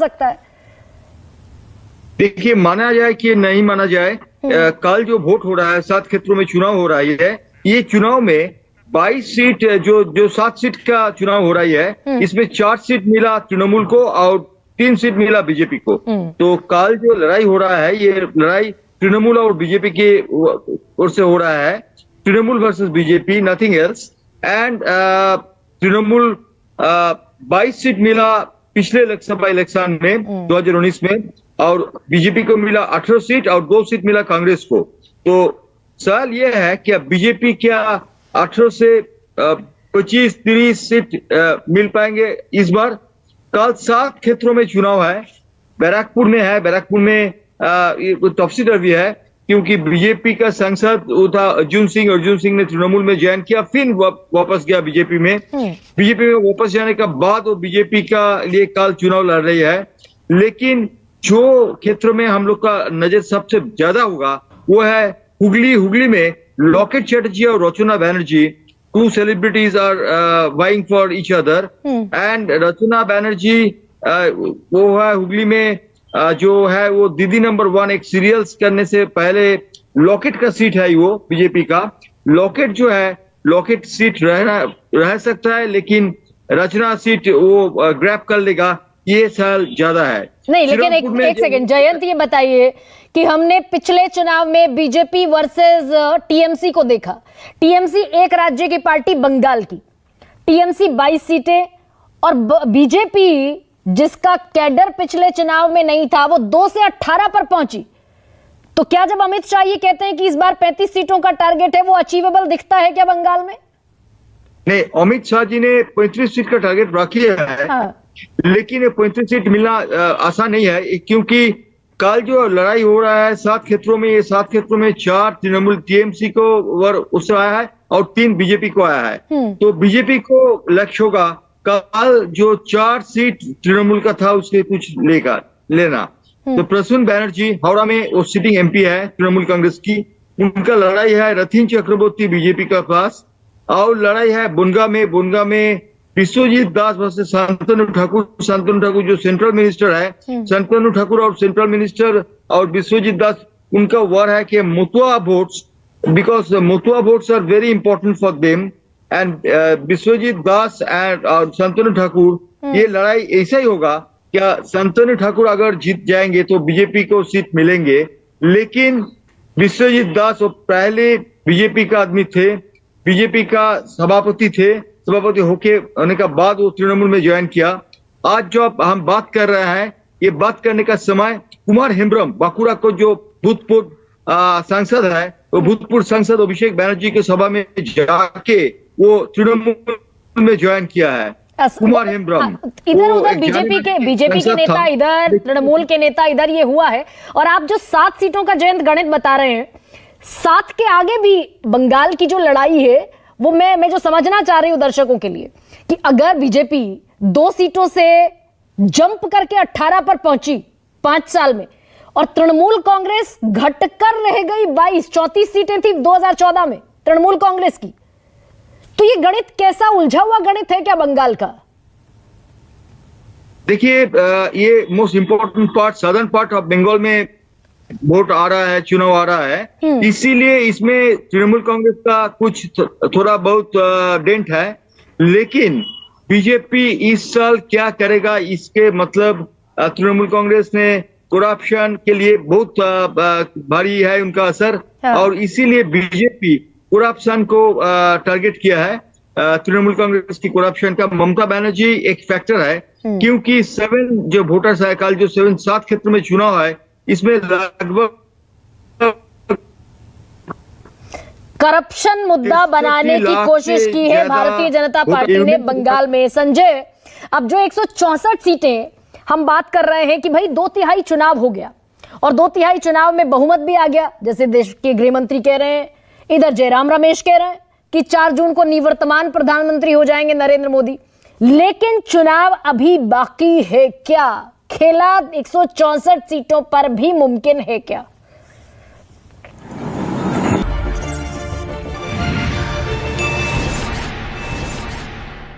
सकता है? देखिए, माना जाए कि नहीं माना जाए, कल जो वोट हो रहा है, 7 क्षेत्रों में चुनाव हो रहा है, ये चुनाव में 22 सीट जो 7 सीट का चुनाव हो रही है, इसमें 4 सीट मिला तृणमूल को और 3 सीट मिला बीजेपी को। तो कल जो लड़ाई हो रहा है, ये लड़ाई तृणमूल और बीजेपी की ओर से हो रहा है। Trinamool versus BJP, nothing else. And Trinamool 22 seat मिला पिछले लोकसभा इलेक्शन में 2019 में, और बीजेपी को मिला 18 सीट और 2 सीट मिला कांग्रेस को। तो सवाल यह है कि अब बीजेपी क्या 18 से 25-30 सीट मिल पाएंगे इस बार? कल 7 क्षेत्रों में चुनाव है, बैरकपुर में है। बैरकपुर में तफसील है, क्योंकि बीजेपी का सांसद था अर्जुन सिंह ने तृणमूल में ज्वाइन किया, फिर वापस गया बीजेपी में। बीजेपी में वापस जाने के बाद वो बीजेपी का लिए कल चुनाव लड़ रही है। लेकिन जो क्षेत्र में हम लोग का नजर सबसे ज्यादा होगा वो है हुगली में लॉकेट चैटर्जी और Rachna Banerjee, 2 celebrities are vying for each other. And Rachna Banerjee वो है हुगली में जो है वो दीदी नंबर 1 एक सीरियल्स करने से पहले लॉकेट का सीट है, वो बीजेपी का लॉकेट जो है, लॉकेट सीट रह सकता है, लेकिन रचना सीट वो ग्रैब कर लेगा, ये साल ज्यादा है। नहीं, लेकिन एक सेकंड जयंत, ये बताइए कि हमने पिछले चुनाव में बीजेपी वर्सेस टीएमसी को देखा। टीएमसी एक राज्य की पार्टी, बंगाल की, टीएमसी 22 सीटें, और बीजेपी जिसका कैडर पिछले चुनाव में नहीं था वो 2 से 18 पर पहुंची। तो क्या जब अमित शाह ये कहते हैं कि इस बार 35 सीटों का टारगेट है, वो अचीवेबल दिखता है क्या बंगाल में? नहीं, अमित शाह जी ने 35 सीट का टारगेट रखा है। हाँ। लेकिन 35 सीट मिलना आसान नहीं है, क्योंकि कल जो लड़ाई हो रहा है 7 क्षेत्रों में, ये 7 क्षेत्रों में 4 तृणमूल टीएमसी को उससे आया है और 3 बीजेपी को आया है। तो बीजेपी को लक्ष्य होगा कल जो 4 सीट तृणमूल का था उससे कुछ लेना। तो प्रसून बनर्जी हावड़ा में वो सिटिंग एमपी है तृणमूल कांग्रेस की, उनका लड़ाई है रथिन चक्रवर्ती बीजेपी का पास, और लड़ाई है बोनगा में विश्वजीत दास वर्सेस शांतनु ठाकुर जो सेंट्रल मिनिस्टर है, शांतनु ठाकुर और सेंट्रल मिनिस्टर और विश्वजीत दास, उनका वार है कि Matua votes, because Matua votes are very important for them. And Biswajit Das and और शांतनु ठाकुर, ये लड़ाई ऐसा ही होगा, क्या शांतनु ठाकुर अगर जीत जाएंगे तो बीजेपी को सीट मिलेंगे, लेकिन विश्वजीत दास वो पहले बीजेपी का आदमी थे, बीजेपी का सभापति होने का बाद वो तृणमूल में ज्वाइन किया। आज जो हम बात कर रहे हैं, ये बात करने का समय कुमार हेम्ब्रम, बांकुड़ा को जो भूतपूर्व सांसद है, वो भूतपूर्व सांसद अभिषेक बनर्जी के सभा में जाके वो तृणमूल में ज्वाइन किया है। कुमार हेम्ब्रम इधर उधर बीजेपी के नेता इधर, तृणमूल के नेता इधर, ये हुआ है। और आप जो 7 सीटों का जयंत गणित बता रहे हैं, 7 के आगे भी बंगाल की जो लड़ाई है वो मैं जो समझना चाह रही हूं दर्शकों के लिए, कि अगर बीजेपी 2 सीटों से जंप करके 18 पर पहुंची 5 साल में, और तृणमूल कांग्रेस घटकर रह गई 22, 34 सीटें थी 2014 में तृणमूल कांग्रेस की, तो ये गणित कैसा उलझा हुआ गणित है क्या बंगाल का? देखिए, ये most important part, southern part of Bengal में वोट आ रहा है, चुनाव आ रहा है, इसीलिए इसमें तृणमूल कांग्रेस का कुछ थोड़ा बहुत डेंट है। लेकिन बीजेपी इस साल क्या करेगा, इसके मतलब तृणमूल कांग्रेस ने करप्शन के लिए बहुत भारी है उनका असर, और इसीलिए बीजेपी करप्शन को टारगेट किया है। तृणमूल कांग्रेस की करप्शन का ममता बनर्जी एक फैक्टर है, क्योंकि 7 जो वोटर्स है, कल जो 7 क्षेत्र में चुनाव है, इसमें लगभग करप्शन मुद्दा बनाने की कोशिश की है भारतीय जनता पार्टी ने बंगाल में। संजय, अब जो 164 सीटें हम बात कर रहे हैं कि भाई 2/3 चुनाव हो गया, और 2/3 चुनाव में बहुमत भी आ गया, जैसे देश के गृह मंत्री कह रहे हैं, इधर जयराम रमेश कह रहे हैं कि 4 जून को निवर्तमान प्रधानमंत्री हो जाएंगे नरेंद्र मोदी। लेकिन चुनाव अभी बाकी है क्या? खेला 164 सीटों पर भी मुमकिन है क्या?